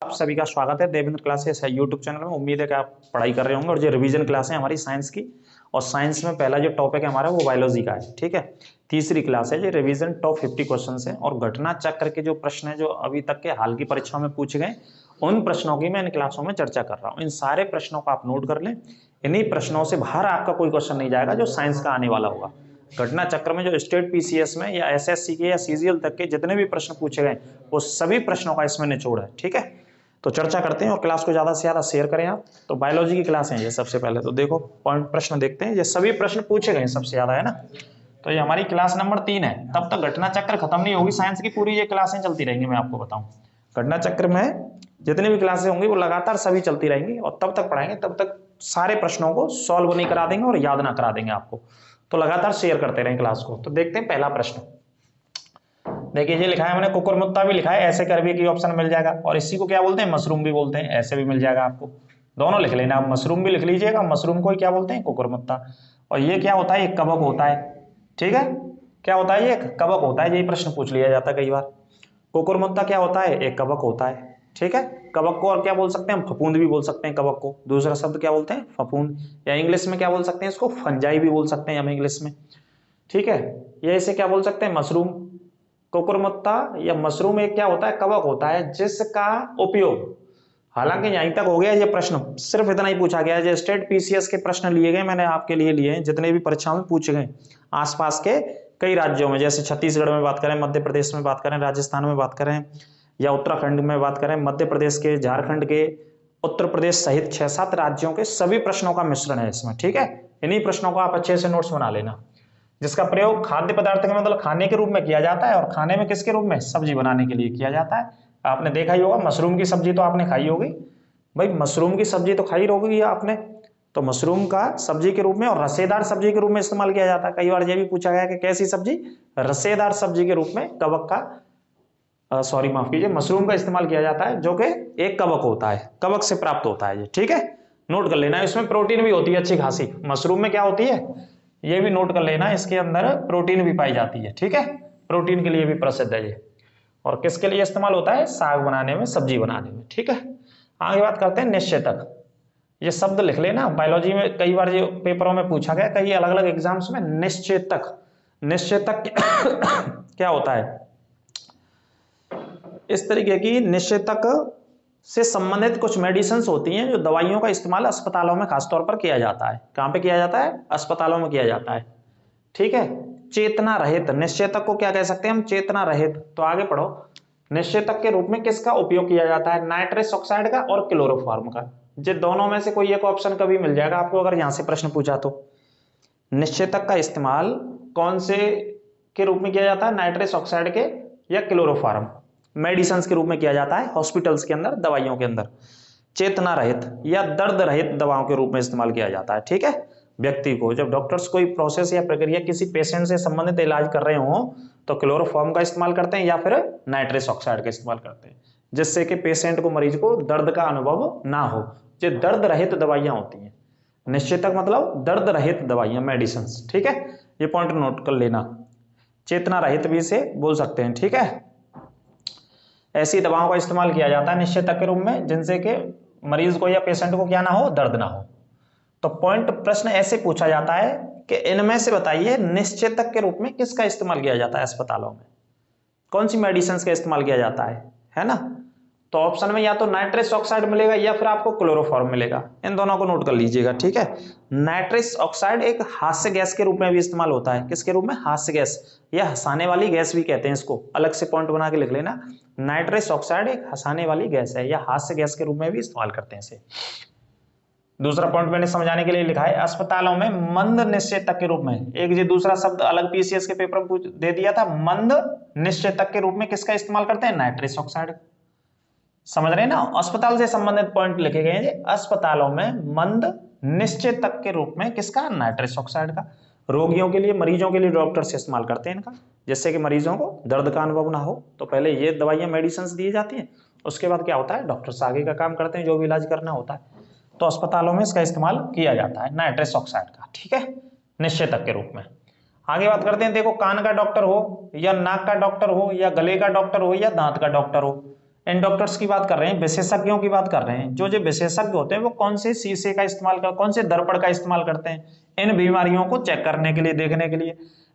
आप सभी का स्वागत है देवेंद्र क्लासेस है यूट्यूब चैनल में। उम्मीद है कि आप पढ़ाई कर रहे होंगे और जो रिवीजन क्लास है हमारी साइंस की, और साइंस में पहला जो टॉपिक है हमारा वो बायोलॉजी का है। ठीक है, तीसरी क्लास है, जो रिवीजन टॉप 50 क्वेश्चन है और घटना चक्र के जो प्रश्न है जो अभी तक के हाल की परीक्षाओं में पूछे गए, उन प्रश्नों की मैं इन क्लासों में चर्चा कर रहा हूँ। इन सारे प्रश्नों को आप नोट कर लें, इन्हीं प्रश्नों से बाहर आपका कोई क्वेश्चन नहीं जाएगा जो साइंस का आने वाला होगा। घटना चक्र में जो स्टेट पीसीएस में या एसएससी के या सीजीएल तक के जितने भी प्रश्न पूछे गए वो सभी प्रश्नों का इसमें निचोड़ है। ठीक है, तो चर्चा करते हैं और क्लास को ज्यादा से ज्यादा शेयर करें आप। तो बायोलॉजी की क्लास है ये। सबसे पहले तो देखो पॉइंट प्रश्न देखते हैं, ये सभी प्रश्न पूछे गए सबसे ज्यादा, है ना। तो ये हमारी क्लास नंबर 3 है। तब तक घटना चक्र खत्म नहीं होगी साइंस की, पूरी ये क्लासें चलती रहेंगी। मैं आपको बताऊं, घटना चक्र में जितनी भी क्लासें होंगी वो लगातार सभी चलती रहेंगी और तब तक पढ़ाएंगे, तब तक सारे प्रश्नों को सॉल्व नहीं करा देंगे और याद ना करा देंगे आपको। तो लगातार शेयर करते रहें क्लास को। तो देखते हैं पहला प्रश्न। देखिए ये लिखा है हमने, कुकुरमुत्ता भी लिखा है, ऐसे कर भी की ऑप्शन मिल जाएगा, और इसी को क्या बोलते हैं, मशरूम भी बोलते हैं, ऐसे भी मिल जाएगा आपको। दोनों लिख लेना, आप मशरूम भी लिख लीजिएगा, मशरूम को ही क्या बोलते हैं, कुकुरमुत्ता। और ये क्या होता है, एक कवक होता है। ठीक है, क्या होता है, ये एक कवक होता है। यही प्रश्न पूछ लिया जाता है कई बार। कुकुरमुत्ता क्या होता है, एक कवक होता है। ठीक है, कवक को और क्या बोल सकते हैं, हम फफूंद भी बोल सकते हैं कवक को। दूसरा शब्द क्या बोलते हैं, फफूंद, या इंग्लिश में क्या बोल सकते हैं इसको, फंजाई भी बोल सकते हैं हम इंग्लिश में। ठीक है, ये इसे क्या बोल सकते हैं, मशरूम। कुकुरमुत्ता या मशरूम एक क्या होता है, कवक होता है जिसका उपयोग, हालांकि यहीं तक हो गया ये प्रश्न, सिर्फ इतना ही पूछा गया है। जो स्टेट पीसीएस के प्रश्न लिए गए मैंने आपके लिए लिए हैं, जितने भी परीक्षाओं में पूछे गए आसपास के कई राज्यों में, जैसे छत्तीसगढ़ में बात करें, मध्य प्रदेश में बात करें, राजस्थान में बात करें, या उत्तराखंड में बात करें, मध्य प्रदेश के, झारखंड के, उत्तर प्रदेश सहित 6-7 राज्यों के सभी प्रश्नों का मिश्रण है इसमें। ठीक है, इन्हीं प्रश्नों को आप अच्छे से नोट्स बना लेना, जिसका प्रयोग खाद्य पदार्थ के मतलब खाने के रूप में किया जाता है, और खाने में किसके रूप में, सब्जी बनाने के लिए किया जाता है। आपने देखा ही होगा, मशरूम की सब्जी तो आपने खाई होगी भाई, मशरूम की सब्जी तो खाई होगी आपने। तो मशरूम का सब्जी के रूप में और रसेदार सब्जी के रूप में इस्तेमाल किया जाता है। कई बार यह भी पूछा गया कि कैसी सब्जी, रसेदार सब्जी के रूप में कवक का, सॉरी माफ कीजिए, मशरूम का इस्तेमाल किया जाता है, जो कि एक कवक होता है, कवक से प्राप्त होता है ये। ठीक है, नोट कर लेना, इसमें प्रोटीन भी होती है अच्छी खासी। मशरूम में क्या होती है, ये भी नोट कर लेना, इसके अंदर प्रोटीन भी पाई जाती है। ठीक है, प्रोटीन के लिए भी प्रसिद्ध है ये। और किसके लिए इस्तेमाल होता है, साग बनाने में, सब्जी बनाने में। ठीक है, आगे बात करते हैं निश्चेतक। ये शब्द लिख लेना, बायोलॉजी में कई बार ये पेपरों में पूछा गया, कई अलग अलग एग्जाम्स में। निश्चेतक, निश्चेतक क्या होता है, इस तरीके की निश्चेतक से संबंधित कुछ मेडिसिन होती हैं जो दवाइयों का इस्तेमाल अस्पतालों में खासतौर पर किया जाता है। कहां पे किया जाता है, अस्पतालों में किया जाता है। ठीक है, चेतना रहित निश्चेतक को क्या कह सकते हैं हम, चेतना रहित। तो आगे पढ़ो, निश्चेतक के रूप में किसका उपयोग किया जाता है, नाइट्रस ऑक्साइड का और क्लोरोफॉर्म का। ये दोनों में से कोई एक ऑप्शन कभी मिल जाएगा आपको अगर यहां से प्रश्न पूछा तो। निश्चेतक का इस्तेमाल कौन से के रूप में किया जाता है, नाइट्रस ऑक्साइड के या क्लोरोफॉर्म, मेडिसिन के रूप में किया जाता है हॉस्पिटल्स के अंदर, दवाइयों के अंदर। चेतना रहित या दर्द रहित दवाओं के रूप में इस्तेमाल किया जाता है। ठीक है, व्यक्ति को जब डॉक्टर्स कोई प्रोसेस या प्रक्रिया किसी पेशेंट से संबंधित इलाज कर रहे हो तो क्लोरोफॉर्म का इस्तेमाल करते हैं या फिर नाइट्रस ऑक्साइड का इस्तेमाल करते हैं, जिससे कि पेशेंट को, मरीज को दर्द का अनुभव ना हो। ये दर्द रहित दवाइयां होती हैं। निश्चेतक मतलब दर्द रहित दवाइयां, मेडिसिन। ठीक है, ये पॉइंट नोट कर लेना, चेतना रहित भी इसे बोल सकते हैं। ठीक है, ऐसी दवाओं का इस्तेमाल किया जाता है निश्चेतक के रूप में जिनसे कि मरीज को या पेशेंट को क्या ना हो, दर्द ना हो। तो पॉइंट प्रश्न ऐसे पूछा जाता है कि इनमें से बताइए निश्चेतक के रूप में किसका इस्तेमाल किया जाता है अस्पतालों में, कौन सी मेडिसिन का इस्तेमाल किया जाता है ना। तो ऑप्शन में या तो नाइट्रस ऑक्साइड मिलेगा या फिर आपको क्लोरोफॉर्म मिलेगा, इन दोनों को नोट कर लीजिएगा। ठीक है, नाइट्रस ऑक्साइड एक हास्य गैस के रूप में भी इस्तेमाल होता है। किसके रूप में, हास्य गैस, या हंसाने वाली गैस भी कहते हैं इसको, अलग से पॉइंट बना के लिख लेना। नाइट्रस ऑक्साइड एक हंसाने वाली गैस है या हास्य गैस के रूप में भी इस्तेमाल करते हैं इसे। दूसरा पॉइंट मैंने समझाने के लिए लिखा है, अस्पतालों में मंद निश्चेतक के रूप में, एक ये दूसरा शब्द अलग पीसीएस के पेपर में दे दिया था, मंद निश्चेतक के रूप में किसका इस्तेमाल करते हैं, नाइट्रस ऑक्साइड। समझ रहे हैं ना, अस्पताल से संबंधित पॉइंट लिखे गए हैं। अस्पतालों में मंद निश्चेतक के रूप में किसका, नाइट्रस ऑक्साइड का। रोगियों के लिए, मरीजों के लिए डॉक्टर से इस्तेमाल करते हैं इनका, जिससे कि मरीजों को दर्द का अनुभव ना हो। तो पहले ये दवाइयां, मेडिसिन दी जाती हैं, उसके बाद क्या होता है, डॉक्टर्स आगे का काम करते हैं, जो भी इलाज करना होता है। तो अस्पतालों में इसका इस्तेमाल किया जाता है, नाइट्रस ऑक्साइड का। ठीक है, निश्चेतक के रूप में। आगे बात करते हैं, देखो कान का डॉक्टर हो या नाक का डॉक्टर हो या गले का डॉक्टर हो या दांत का डॉक्टर हो, इन डॉक्टर्स की बात कर रहे हैं, विशेषज्ञों की बात कर रहे हैं। जो जो विशेषज्ञ होते हैं वो कौन से शीशे का इस्तेमाल कर, कौन से दर्पण का इस्तेमाल करते हैं इन बीमारियों को चेक करने के लिए, देखने के लिए।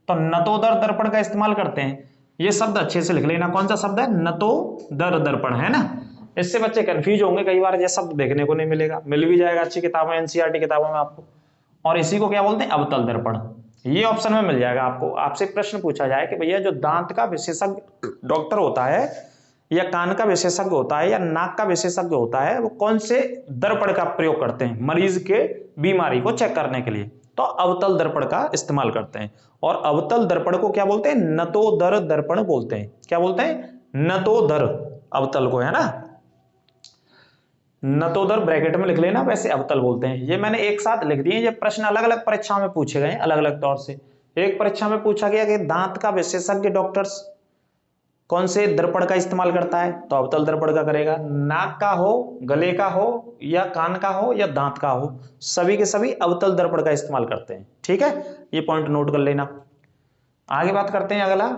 तो नतोदर दर्पण का इस्तेमाल करते हैं। ये शब्द अच्छे से लिख लेना, कौन सा शब्द है, नतोदर दर्पण, है ना। इससे बच्चे कंफ्यूज होंगे, कई बार ये शब्द देखने को नहीं मिलेगा, मिल भी जाएगा अच्छी किताबों, एनसीईआरटी किताबों में आपको। और इसी को क्या बोलते हैं, अवतल दर्पण। ये ऑप्शन में मिल जाएगा आपको। आपसे प्रश्न पूछा जाए कि भैया जो दांत का विशेषज्ञ डॉक्टर होता है, या कान का विशेषज्ञ होता है, या नाक का विशेषज्ञ होता है, वो कौन से दर्पण का प्रयोग करते हैं मरीज के बीमारी को चेक करने के लिए, तो अवतल दर्पण का इस्तेमाल करते हैं। और अवतल दर्पण को क्या बोलते हैं, नतोदर दर्पण बोलते हैं। क्या बोलते हैं, नतोदर, अवतल को, है ना। नतोदर ब्रैकेट में लिख लेना, वैसे अवतल बोलते हैं। ये मैंने एक साथ लिख दिए। ये प्रश्न अलग अलग परीक्षाओं में पूछे गए, अलग अलग तौर से। एक परीक्षा में पूछा गया कि दांत का विशेषज्ञ डॉक्टर्स कौन से दर्पण का इस्तेमाल करता है, तो अवतल दर्पण का करेगा। नाक का हो, गले का हो, या कान का हो, या दांत का हो, सभी के सभी अवतल दर्पण का इस्तेमाल करते हैं। ठीक है, ये पॉइंट नोट कर लेना। आगे बात करते हैं अगला,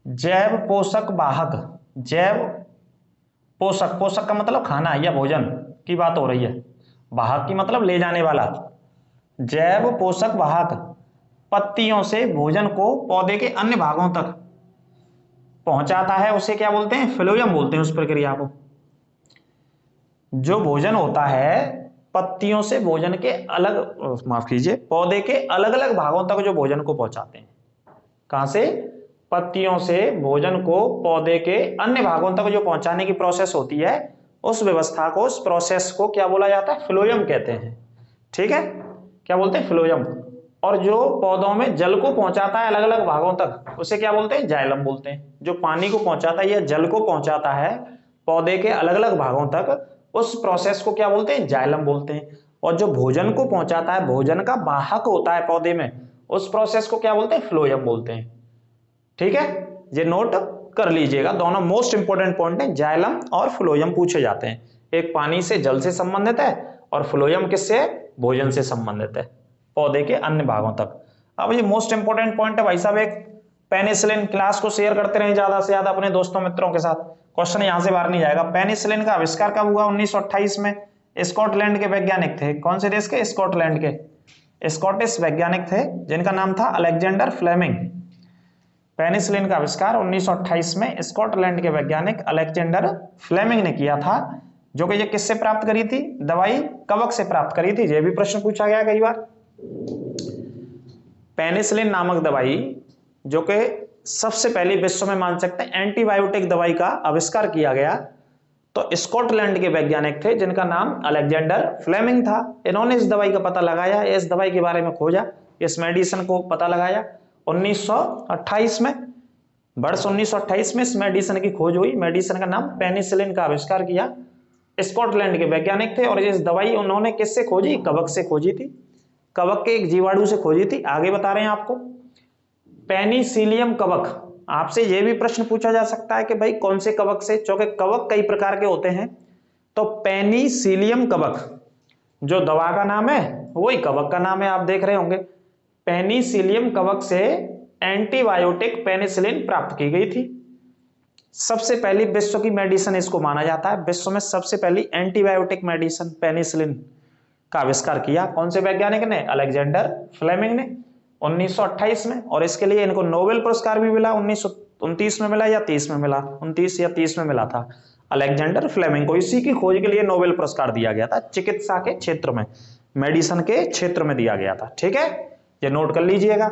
जैव पोषक वाहक। जैव पोषक, पोषक का मतलब खाना या भोजन की बात हो रही है, वाहक की मतलब ले जाने वाला। जैव पोषक वाहक पत्तियों से भोजन को पौधे के अन्य भागों तक पहुंचाता है, उसे क्या बोलते हैं, फ्लोएम बोलते हैं उस प्रक्रिया को। जो भोजन होता है पत्तियों से भोजन के अलग, माफ कीजिए, पौधे के अलग अलग भागों तक जो भोजन को पहुंचाते हैं। कहां से, पत्तियों से भोजन को पौधे के अन्य भागों तक जो पहुंचाने की प्रोसेस होती है, उस व्यवस्था को, उस प्रोसेस को क्या बोला जाता है, फ्लोएम कहते हैं। ठीक है, क्या बोलते हैं, फ्लोएम। और जो पौधों में जल को पहुंचाता है अलग अलग भागों तक, उसे क्या बोलते हैं, जाइलम बोलते हैं। जो पानी को पहुंचाता है या जल को पहुंचाता है पौधे के अलग अलग भागों तक, उस प्रोसेस को क्या बोलते हैं, जाइलम बोलते हैं। और जो भोजन को पहुंचाता है, भोजन का वाहक होता है पौधे में, उस प्रोसेस को क्या बोलते हैं, फ्लोएम बोलते हैं। ठीक है, ये नोट कर लीजिएगा, दोनों मोस्ट इंपोर्टेंट पॉइंट है। जाइलम और फ्लोएम पूछे जाते हैं। एक पानी से, जल से संबंधित है, और फ्लोएम किससे, भोजन से संबंधित है, पौधे के अन्य भागों तक। अब ये मोस्ट इंपोर्टेंट पॉइंट है भाई साहब। एक पेनिसिलिन, क्लास को शेयर करते रहें ज्यादा से ज्यादा अपने दोस्तों मित्रों के साथ, क्वेश्चन यहां से बाहर नहीं जाएगा। पेनिसिलिन का आविष्कार कब हुआ, 1928 में। स्कॉटलैंड के वैज्ञानिक थे, कौन से देश के, स्कॉटलैंड के। स्कॉटिश वैज्ञानिक थे जिनका नाम था अलेक्जेंडर फ्लेमिंग। पेनिसिलिन का आविष्कार 1928 में स्कॉटलैंड के वैज्ञानिक अलेक्जेंडर फ्लेमिंग ने किया था। जो कि ये किससे प्राप्त करी थी, दवाई कवक से प्राप्त करी थी। ये भी प्रश्न पूछा गया कई बार। पेनिसिलिन नामक दवाई, जो कि सबसे पहली विश्व में मान सकते हैं एंटीबायोटिक दवाई का आविष्कार किया गया, तो स्कॉटलैंड के वैज्ञानिक थे जिनका नाम अलेक्जेंडर फ्लेमिंग था। इन्होंने इस दवाई का पता लगाया, इस दवाई के बारे में खोजा, इस मेडिसिन को पता लगाया 1928 में। वर्ष 1928 में इस मेडिसिन की खोज हुई। मेडिसिन का नाम पेनिसिलिन का आविष्कार किया स्कॉटलैंड के वैज्ञानिक थे। और इस दवाई उन्होंने किससे खोजी, कवक से खोजी थी, कवक के एक जीवाणु से खोजी थी। आगे बता रहे हैं आपको, पेनिसिलियम कवक। आपसे यह भी प्रश्न पूछा जा सकता है कि भाई कौन से कवक से, क्योंकि कवक कई प्रकार के होते हैं। तो पेनिसिलियम कवक जो दवा का नाम है वही कवक का नाम है, आप देख रहे होंगे। पेनिसिलियम कवक से एंटीबायोटिक पेनिसिलिन प्राप्त की गई थी। सबसे पहली विश्व की मेडिसिन इसको माना जाता है। विश्व में सबसे पहली एंटीबायोटिक मेडिसिन पेनिसिलिन का आविष्कार किया कौन से वैज्ञानिक ने, अलेक्जेंडर फ्लेमिंग ने 1928 में। और इसके लिए इनको नोबेल पुरस्कार भी मिला, 1929 में मिला या 30 में मिला, 29 या 30 में मिला था। अलेक्जेंडर फ्लेमिंग को इसी की खोज के लिए नोबेल पुरस्कार दिया गया था। चिकित्सा के क्षेत्र में, मेडिसिन के क्षेत्र में दिया गया था। ठीक है, ये नोट कर लीजिएगा,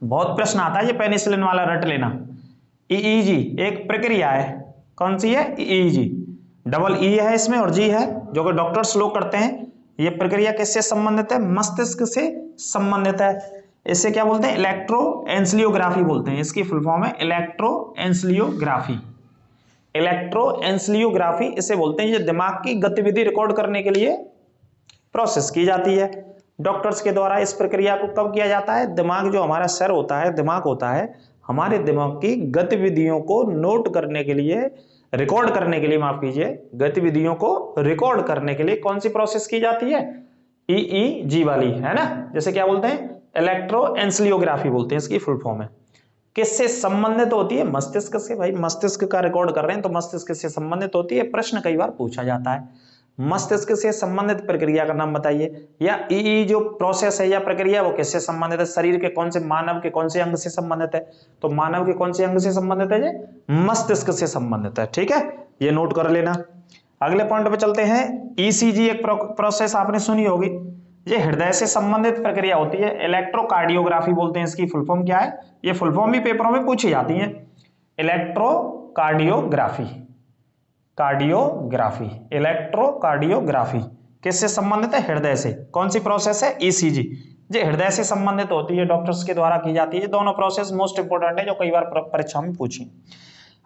बहुत प्रश्न आता है ये पेनिसिलिन वाला, रट लेना। ईईजी एक प्रक्रिया है, कौन सी है, ईईजी, डबल ई है इसमें और जी है, जो कि डॉक्टर्स लोग करते हैं। ये प्रक्रिया किससे संबंधित है, मस्तिष्क से संबंधित है। इसे क्या बोलते हैं, इलेक्ट्रोएंसेफलोग्राफी बोलते हैं। इसकी फुल फॉर्म है इलेक्ट्रोएंसेफलोग्राफी। इलेक्ट्रोएंसेफलोग्राफी इसे बोलते हैं। ये दिमाग की गतिविधि रिकॉर्ड करने के लिए प्रोसेस की जाती है डॉक्टर्स के द्वारा। इस प्रक्रिया को कब किया जाता है, दिमाग जो हमारा सर होता है, दिमाग होता है, हमारे दिमाग की गतिविधियों को नोट करने के लिए, रिकॉर्ड करने के लिए, माफ कीजिए, गतिविधियों को रिकॉर्ड करने के लिए कौन सी प्रोसेस की जाती है, ईईजी वाली, है ना। जैसे क्या बोलते हैं, इलेक्ट्रोएंसेफलोग्राफी बोलते हैं, इसकी फुल फॉर्म है। किससे संबंधित होती है? मस्तिष्क से। भाई मस्तिष्क का रिकॉर्ड कर रहे हैं तो मस्तिष्क से संबंधित होती है। प्रश्न कई बार पूछा जाता है, मस्तिष्क से संबंधित प्रक्रिया का नाम बताइए, या ई जो प्रोसेस है या प्रक्रिया वो किससे संबंधित है? शरीर के कौन से, मानव के कौन से अंग से संबंधित है? तो मानव के कौन से अंग से संबंधित है? ये मस्तिष्क से संबंधित है। ठीक है, ये नोट कर लेना। अगले पॉइंट पे चलते हैं। ईसीजी एक प्रोसेस आपने सुनी होगी, ये हृदय से संबंधित प्रक्रिया होती है। इलेक्ट्रोकार्डियोग्राफी बोलते हैं, इसकी फुल फॉर्म क्या है? ये फुल फॉर्म भी पेपरों में पूछी जाती है। इलेक्ट्रोकार्डियोग्राफी, कार्डियोग्राफी, इलेक्ट्रोकार्डियोग्राफी किससे संबंधित है? हृदय से। कौन सी प्रोसेस है? ईसीजी, ये हृदय से संबंधित होती है, डॉक्टर्स के द्वारा की जाती है। दोनों प्रोसेस मोस्ट इंपोर्टेंट है, जो कई बार परीक्षा में पूछी।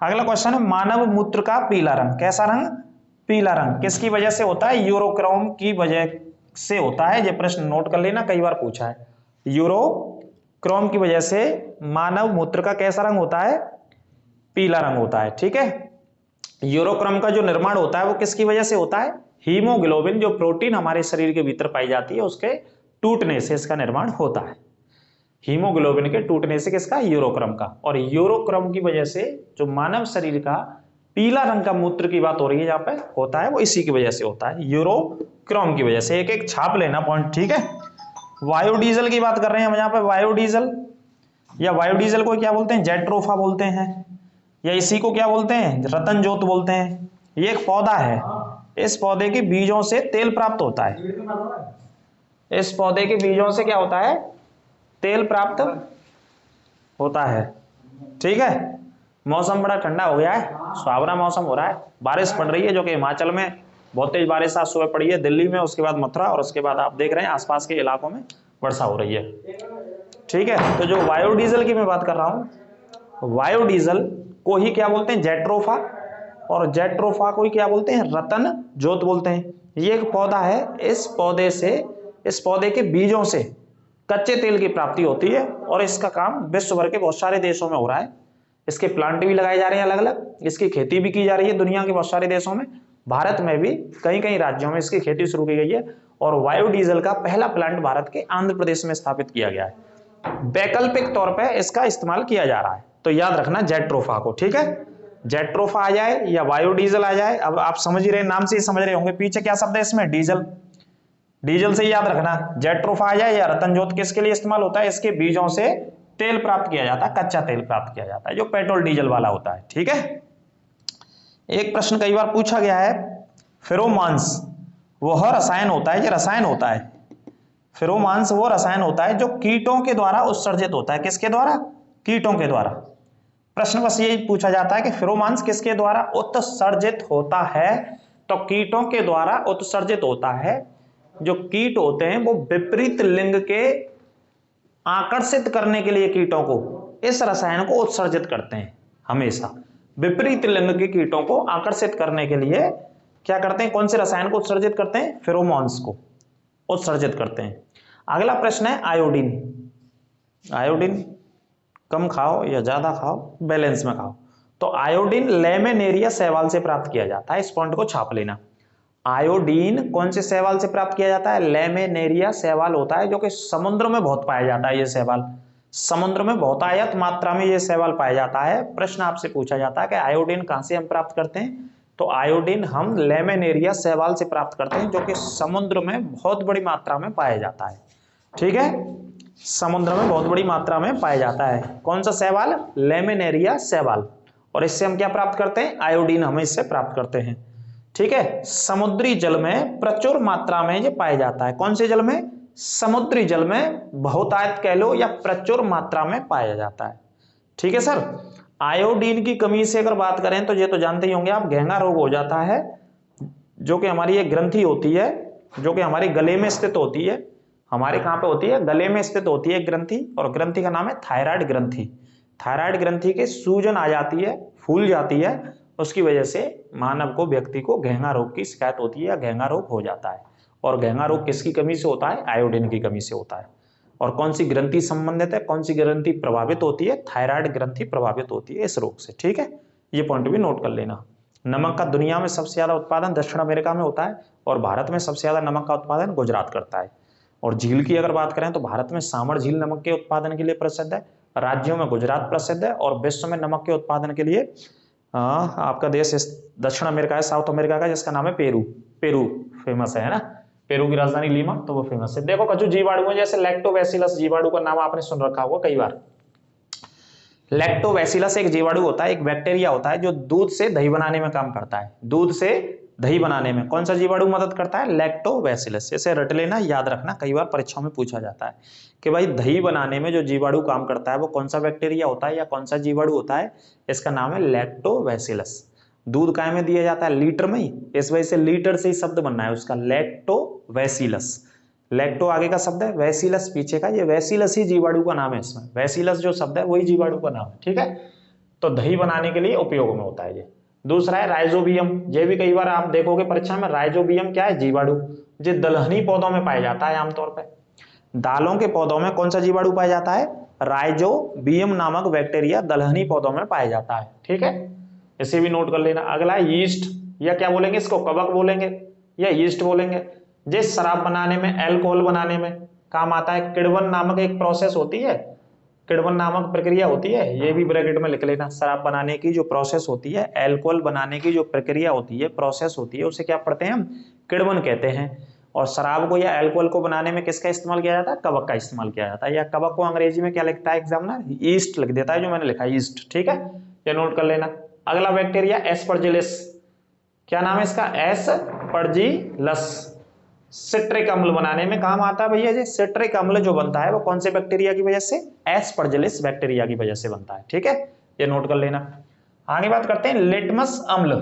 अगला क्वेश्चन है, मानव मूत्र का पीला रंग, कैसा रंग? पीला रंग किसकी वजह से होता है? यूरोक्रोम की वजह से होता है। ये प्रश्न नोट कर लेना, कई बार पूछा है। यूरोक्रोम की वजह से मानव मूत्र का कैसा रंग होता है? पीला रंग होता है। ठीक है, यूरोक्रोम का जो निर्माण होता है वो किसकी वजह से होता है? हीमोग्लोबिन, जो प्रोटीन हमारे शरीर के भीतर पाई जाती है, उसके टूटने से इसका निर्माण होता है। हीमोग्लोबिन के टूटने से किसका? यूरोक्रोम का। और यूरोक्रोम की वजह से जो मानव शरीर का पीला रंग का मूत्र की बात हो रही है यहाँ पे होता है, वो इसी की वजह से होता है, यूरोक्रोम की वजह से। एक एक छाप लेना पॉइंट। ठीक है, बायोडीजल की बात कर रहे हैं हम यहाँ पे। बायोडीजल, या बायोडीजल को क्या बोलते हैं? जेट्रोफा बोलते हैं, या इसी को क्या बोलते हैं? रतन ज्योत बोलते हैं। ये एक पौधा है, इस पौधे के बीजों से तेल प्राप्त होता है। इस पौधे के बीजों से क्या होता है? तेल प्राप्त होता है। ठीक है, मौसम बड़ा ठंडा हो गया है, सुहावना मौसम हो रहा है, बारिश पड़ रही है, जो कि हिमाचल में बहुत तेज बारिश आज सुबह पड़ी है, दिल्ली में, उसके बाद मथुरा, और उसके बाद आप देख रहे हैं आसपास के इलाकों में वर्षा हो रही है। ठीक है, तो जो बायोडीजल की मैं बात कर रहा हूं, बायोडीजल को ही क्या बोलते हैं? जेट्रोफा, और जेट्रोफा को ही क्या बोलते हैं? रतन ज्योत बोलते हैं। ये एक पौधा है, इस पौधे से, इस पौधे के बीजों से कच्चे तेल की प्राप्ति होती है, और इसका काम विश्व भर के बहुत सारे देशों में हो रहा है। इसके प्लांट भी लगाए जा रहे हैं अलग अलग, इसकी खेती भी की जा रही है दुनिया के बहुत सारे देशों में। भारत में भी कई कई राज्यों में इसकी खेती शुरू की गई है, और बायोडीजल का पहला प्लांट भारत के आंध्र प्रदेश में स्थापित किया गया है। वैकल्पिक तौर पर इसका इस्तेमाल किया जा रहा है, तो याद रखना जेट्रोफा को। ठीक है, जेट्रोफा आ जाए या बायोडीजल आ जाए, अब आप समझ ही रहे, नाम से ही समझ रहे होंगे पीछे क्या शब्द है इसमें? डीजल। डीजल से याद रखना, जेट्रोफा आ जाए या रतन ज्योत किसके लिए इस्तेमाल होता है? इसके बीजों से तेल प्राप्त किया जाता है, कच्चा तेल प्राप्त किया जाता है, जो पेट्रोल डीजल वाला होता है। ठीक है, एक प्रश्न कई बार पूछा गया है, फेरोमोन्स वह रसायन होता है, ये रसायन होता है, फेरोमोन्स वो रसायन होता है जो कीटों के द्वारा उत्सर्जित होता है। किसके द्वारा? कीटों के द्वारा। प्रश्न बस यही पूछा जाता है कि फेरोमोन्स किसके द्वारा उत्सर्जित होता है? तो कीटों के द्वारा उत्सर्जित होता है। जो कीट होते हैं वो विपरीत लिंग के आकर्षित करने के लिए कीटों को इस रसायन को उत्सर्जित करते हैं। हमेशा विपरीत लिंग के कीटों को आकर्षित करने के लिए क्या करते हैं? कौन से रसायन को उत्सर्जित करते हैं? फेरोमोन्स को उत्सर्जित करते हैं। अगला प्रश्न है आयोडीन। आयोडीन कम खाओ या ज्यादा खाओ, बैलेंस में खाओ। तो आयोडीन लैमिनेरिया शैवाल से प्राप्त किया जाता है, इस पॉइंट को छाप लेना। आयोडीन कौन से शैवाल से प्राप्त किया जाता है? लैमिनेरिया शैवाल होता है, जो कि समुद्र में बहुत पाया जाता है। ये शैवाल समुद्र में बहुतायत मात्रा में ये शैवाल पाया जाता है। प्रश्न आपसे पूछा जाता है कि आयोडीन कहां से हम प्राप्त करते हैं? तो आयोडीन हम लैमिनेरिया शैवाल से प्राप्त करते हैं, जो कि समुद्र में बहुत बड़ी मात्रा में पाया जाता है। ठीक है, समुद्र में बहुत बड़ी मात्रा में पाया जाता है। कौन सा शैवाल? लैमिनेरिया शैवाल। और इससे हम क्या प्राप्त करते हैं? आयोडीन हम इससे प्राप्त करते हैं। ठीक है, समुद्री जल में प्रचुर मात्रा में ये पाया जाता है। कौन से जल में? समुद्री जल में बहुतायत कह लो या प्रचुर मात्रा में पाया जाता है। ठीक है सर, आयोडीन की कमी से अगर बात करें तो ये तो जानते ही होंगे आप, घेंगा रोग हो जाता है, जो कि हमारी एक ग्रंथि होती है, जो कि हमारे गले में स्थित होती है। हमारे कहां पे होती है? गले में स्थित होती है ग्रंथि, और ग्रंथि का नाम है थायराइड ग्रंथि। थायराइड ग्रंथि के सूजन आ जाती है, फूल जाती है, उसकी वजह से मानव को, व्यक्ति को घेंगा रोग की शिकायत होती है या घेंगा रोग हो जाता है। और घेंगा रोग किसकी कमी से होता है? आयोडीन की कमी से होता है। और कौन सी ग्रंथि संबंधित है, कौन सी ग्रंथि प्रभावित होती है? थायराइड ग्रंथि प्रभावित होती है इस रोग से। ठीक है, ये पॉइंट भी नोट कर लेना। नमक का दुनिया में सबसे ज्यादा उत्पादन दक्षिण अमेरिका में होता है, और भारत में सबसे ज्यादा नमक का उत्पादन गुजरात करता है। और झील की अगर बात करें तो भारत में सामर झील नमक के उत्पादन के लिए प्रसिद्ध है, राज्यों में गुजरात प्रसिद्ध है, और विश्व में नमक के उत्पादन के लिए आपका देश दक्षिण अमेरिका है, साउथ अमेरिका का, जिसका नाम है पेरू। पेरू फेमस है ना, पेरू की राजधानी लीमा, तो वो फेमस है। देखो कुछ जीवाणु है, जैसे लैक्टोबैसिलस जीवाणु का नाम आपने सुन रखा होगा कई बार। लैक्टोबैसिलस एक जीवाणु होता है, एक बैक्टीरिया होता है जो दूध से दही बनाने में काम करता है। दूध से दही बनाने में कौन सा जीवाणु मदद करता है? लैक्टोबैसिलस। इसे रट लेना, याद रखना, कई बार परीक्षाओं में पूछा जाता है कि भाई दही बनाने में जो जीवाणु काम करता है वो कौन सा बैक्टीरिया होता है या कौन सा जीवाणु होता है? इसका नाम है लैक्टोबैसिलस। दूध काय में दिया जाता है? लीटर में ही, इस वजह से लीटर से ही शब्द बनना है उसका, लैक्टोबैसिलस। लैक्टो आगे का शब्द है, वैसिलस पीछे का, ये वैसिलस ही जीवाणु का नाम है। इसमें वैसिलस जो शब्द है वही जीवाणु का नाम है, ठीक है। तो दही बनाने के लिए उपयोग में होता है ये। दूसरा है राइजोबियम, ये भी कई बार आप देखोगे परीक्षा में। राइजोबियम क्या है? जीवाणु, जो दलहनी पौधों में पाया जाता है आमतौर पर। दालों के पौधों में कौन सा जीवाणु पाया जाता है? राइजोबियम नामक बैक्टीरिया दलहनी पौधों में पाया जाता है, ठीक है। इसे भी नोट कर लेना। अगला है यीस्ट, या क्या बोलेंगे इसको? कवक बोलेंगे या यीस्ट बोलेंगे। ये शराब बनाने में, अल्कोहल बनाने में काम आता है। किण्वन नामक एक प्रोसेस होती है, किण्वन नामक प्रक्रिया होती है, ये भी ब्रैकेट में लिख लेना। शराब बनाने की जो प्रोसेस होती है, अल्कोहल बनाने की जो प्रक्रिया होती है, प्रोसेस होती है, उसे क्या पढ़ते हैं हम? किण्वन कहते हैं। और शराब को या अल्कोहल को बनाने में किसका इस्तेमाल किया जाता है? कवक का इस्तेमाल किया जाता है। या कवक को अंग्रेजी में क्या लिखता है एग्जामिनर? ईस्ट लिख देता है, जो मैंने लिखा है ईस्ट, ठीक है, ये नोट कर लेना। अगला बैक्टीरिया एस्परजिलस, क्या नाम है इसका? एस्परजिलस। सिट्रिक अम्ल बनाने में काम आता है भैया जी। सिट्रिक अम्ल जो बनता है वो कौन से बैक्टीरिया की वजह से? एस्परजिलस बैक्टीरिया की वजह से बनता है, ठीक है, ये नोट कर लेना। आगे बात करते हैं लिटमस अम्ल।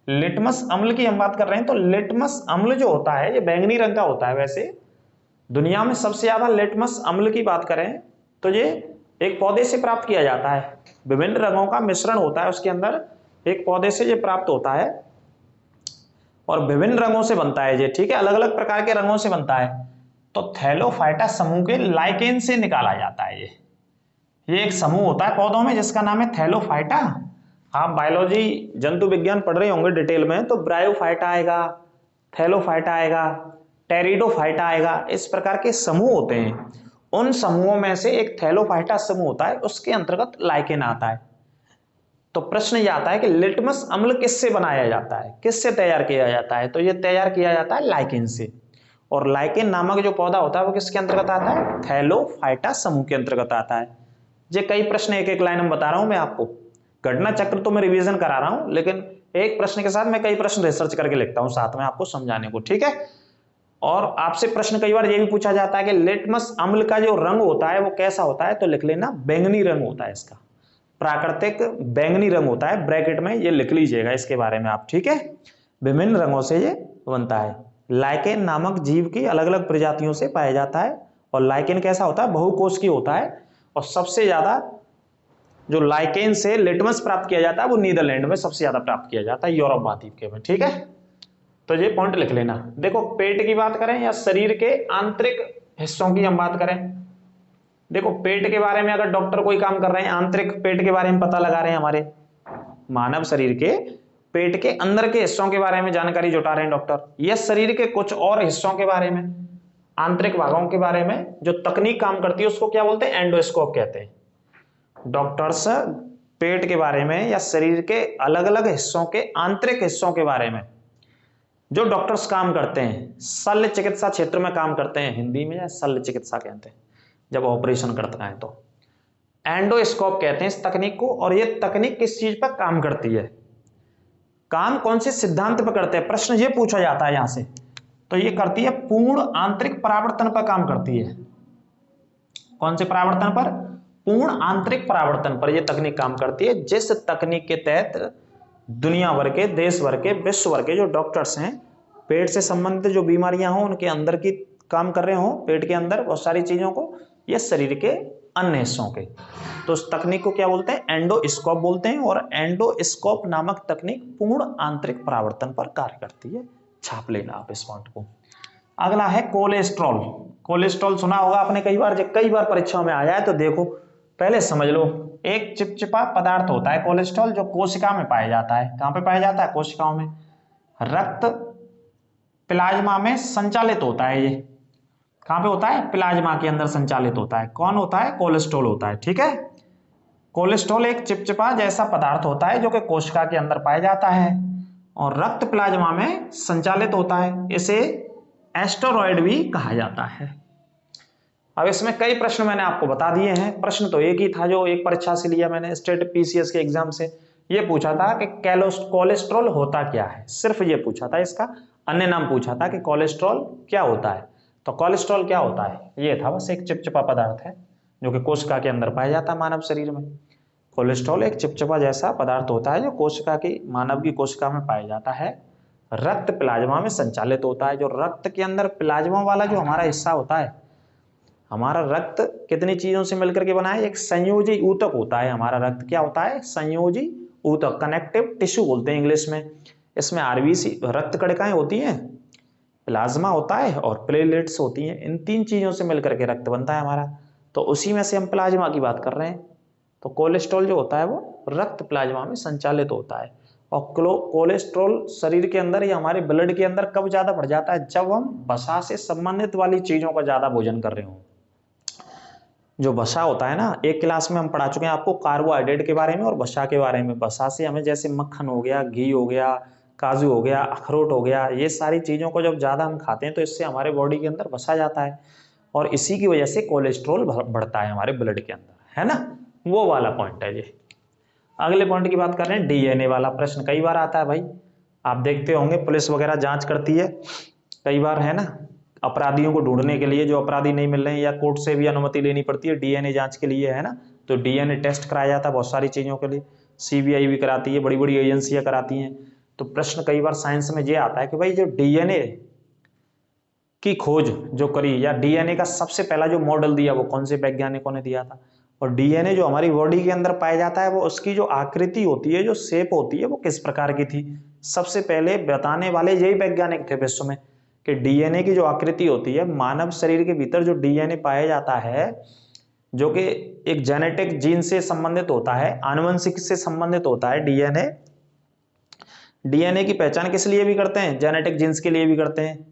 लिटमस अम्ल की हम बात कर रहे हैं, तो लिटमस अम्ल जो होता है ये बैंगनी रंग का होता है। वैसे दुनिया में सबसे ज्यादा लिटमस अम्ल की बात करें तो ये एक पौधे से प्राप्त किया जाता है। विभिन्न रंगों का मिश्रण होता है उसके अंदर, एक पौधे से ये प्राप्त होता है और विभिन्न रंगों से बनता है ये, ठीक है, अलग अलग प्रकार के रंगों से बनता है। तो थैलोफाइटा समूह के लाइकेन से निकाला जाता है ये एक समूह होता है पौधों में जिसका नाम है थैलोफाइटा। आप बायोलॉजी जंतु विज्ञान पढ़ रहे होंगे डिटेल में, तो ब्रायोफाइटा आएगा, थैलोफाइटा आएगा, टेरिडोफाइटा आएगा, इस प्रकार के समूह होते हैं। उन समूहों में से एक थैलोफाइटा समूह होता है, उसके अंतर्गत लाइकेन आता है। तो प्रश्न ये आता है कि लिटमस अम्ल किससे बनाया जाता है, किससे तैयार किया जाता है? तो ये तैयार किया जाता है लाइकेन से। और लाइकेन नामक जो पौधा होता है वो किसके अंतर्गत आता है? थैलोफाइटा समूह के अंतर्गत आता है। ये कई प्रश्न एक एक लाइन में बता रहा हूं मैं आपको। घटना चक्र तो मैं रिवीजन करा रहा हूं, लेकिन एक प्रश्न के साथ मैं कई प्रश्न रिसर्च करके लिखता हूं साथ में आपको समझाने को, ठीक है। और आपसे प्रश्न कई बार ये भी पूछा जाता है कि लिटमस अम्ल का जो रंग होता है वो कैसा होता है? तो लिख लेना बैंगनी रंग होता है इसका, प्राकृतिक बैंगनी रंग होता है। ब्रैकेट में ये लिख लीजिएगा इसके बारे में आप, ठीक है। विभिन्न रंगों से ये बनता है। लाइकेन नामक जीव की अलग अलग प्रजातियों से पाया जाता है। और लाइकेन कैसा होता है? बहुकोशिकीय होता है। और सबसे ज्यादा जो लाइकेन से लिटमस प्राप्त किया जाता है वो नीदरलैंड में सबसे ज्यादा प्राप्त किया जाता है, यूरोप महाद्वीप के में, ठीक है। तो ये पॉइंट लिख लेना। देखो पेट की बात करें या शरीर के आंतरिक हिस्सों की हम बात करें, देखो पेट के बारे में अगर डॉक्टर कोई काम कर रहे हैं, आंतरिक पेट के बारे में पता लगा रहे हैं, हमारे मानव शरीर के पेट के अंदर के हिस्सों के बारे में जानकारी जुटा रहे हैं डॉक्टर, या शरीर के कुछ और हिस्सों के बारे में, आंतरिक भागों के बारे में जो तकनीक काम करती है उसको क्या बोलते हैं? एंडोस्कोप कहते हैं। डॉक्टर्स पेट के बारे में या शरीर के अलग अलग हिस्सों के आंतरिक हिस्सों के बारे में जो डॉक्टर्स काम करते हैं, शल्य चिकित्सा क्षेत्र में काम करते हैं, हिंदी में शल्य चिकित्सा कहते हैं जब ऑपरेशन करते हैं, तो एंडोस्कोप कहते हैं इस तकनीक को। और ये तकनीक किस चीज पर काम करती है? काम कौन से सिद्धांत पर करते हैं? प्रश्न ये पूछा जाता है यहां से। तो ये करती है पूर्ण आंतरिक परावर्तन पर काम करती है। कौन से परावर्तन पर? पूर्ण आंतरिक परावर्तन पर यह तकनीक काम करती है, जिस तकनीक के तहत दुनिया भर के, देश भर के, विश्व भर के जो डॉक्टर्स हैं, पेट से संबंधित जो बीमारियां हों उनके अंदर की काम कर रहे हो, पेट के अंदर बहुत सारी चीजों को, ये शरीर के अन्य हिस्सों के, तो उस तकनीक को क्या बोलते हैं? एंडोस्कोप बोलते हैं। और एंडोस्कोप नामक तकनीक पूर्ण आंतरिक परावर्तन पर कार्य करती है। छाप लेना आप इस पॉइंट को। अगला है कोलेस्ट्रॉल। कोलेस्ट्रॉल सुना होगा आपने कई बार परीक्षाओं में आया है, तो देखो पहले समझ लो। एक चिपचिपा पदार्थ होता है कोलेस्ट्रॉल, जो कोशिका में पाया जाता है। कहां पे पाया जाता है? कोशिकाओं में। रक्त प्लाज्मा में संचालित होता है ये। कहाँ पे होता है? प्लाज्मा के अंदर संचालित होता है। कौन होता है? कोलेस्ट्रॉल होता है। ठीक है, कोलेस्ट्रॉल एक चिपचिपा जैसा पदार्थ होता है जो कि कोशिका के अंदर पाया जाता है और रक्त प्लाज्मा में संचालित होता है। इसे एस्टेरॉयड भी कहा जाता है। अब इसमें कई प्रश्न मैंने आपको बता दिए हैं। प्रश्न तो एक ही था जो एक परीक्षा से लिया मैंने, स्टेट पीसीएस के एग्जाम से। ये पूछा था कि कोलेस्ट्रॉल होता क्या है, सिर्फ ये पूछा था। इसका अन्य नाम पूछा था कि कोलेस्ट्रॉल क्या होता है। तो कोलेस्ट्रॉल क्या होता है ये था, बस एक चिपचिपा पदार्थ है जो कि कोशिका के अंदर पाया जाता है मानव शरीर में। कोलेस्ट्रॉल एक चिपचिपा जैसा पदार्थ होता है जो कोशिका की, मानव की कोशिका में पाया जाता है, रक्त प्लाज्मा में संचालित होता है। जो रक्त के अंदर प्लाज्मा वाला जो हमारा हिस्सा होता है, हमारा रक्त कितनी चीजों से मिलकर के बना है? एक संयोजी ऊतक होता है हमारा रक्त। क्या होता है? संयोजी ऊतक, कनेक्टिव टिश्यू बोलते हैं इंग्लिश में। इसमें आरबीसी रक्त कणिकाएं होती हैं, प्लाज्मा होता है और प्लेटलेट्स होती हैं। इन तीन चीजों से मिलकर के रक्त बनता है हमारा। तो उसी में से हम प्लाज्मा की बात कर रहे हैं। तो कोलेस्ट्रॉल जो होता है वो रक्त प्लाज्मा में संचालित होता है। और कोलेस्ट्रॉल शरीर के अंदर या हमारे ब्लड के अंदर कब ज्यादा बढ़ जाता है? जब हम वसा से संबंधित वाली चीजों का ज्यादा भोजन कर रहे हो। जो वसा होता है ना, एक क्लास में हम पढ़ा चुके हैं आपको कार्बोहाइड्रेट के बारे में और वसा के बारे में। वसा से हमें जैसे मक्खन हो गया, घी हो गया, काजू हो गया, अखरोट हो गया, ये सारी चीजों को जब ज्यादा हम खाते हैं तो इससे हमारे बॉडी के अंदर वसा जाता है और इसी की वजह से कोलेस्ट्रॉल बढ़ता है हमारे ब्लड के अंदर, है ना। वो वाला पॉइंट है ये। अगले पॉइंट की बात कर रहे हैं, डीएनए वाला प्रश्न कई बार आता है भाई। आप देखते होंगे पुलिस वगैरह जांच करती है कई बार, है ना, अपराधियों को ढूंढने के लिए। जो अपराधी नहीं मिल रहे हैं या कोर्ट से भी अनुमति लेनी पड़ती है डीएनए जांच के लिए, है ना। तो डीएनए टेस्ट कराया जाता है बहुत सारी चीजों के लिए। सीबीआई भी कराती है, बड़ी बड़ी एजेंसियां कराती हैं। तो प्रश्न कई बार साइंस में ये आता है कि भाई जो डीएनए की खोज जो करी या डीएनए का सबसे पहला जो मॉडल दिया वो कौन से वैज्ञानिकों ने दिया था। और डीएनए जो हमारी बॉडी के अंदर पाया जाता है वो उसकी जो आकृति होती है, जो शेप होती है, वो किस प्रकार की थी। सबसे पहले बताने वाले यही वैज्ञानिक थे विश्व में कि डीएनए की जो आकृति होती है, मानव शरीर के भीतर जो डीएनए पाया जाता है जो कि एक जेनेटिक जीन से संबंधित होता है, आनुवंशिक से संबंधित होता है डीएनए। डीएनए की पहचान किस लिए भी करते हैं? जेनेटिक जीन्स के लिए भी करते हैं।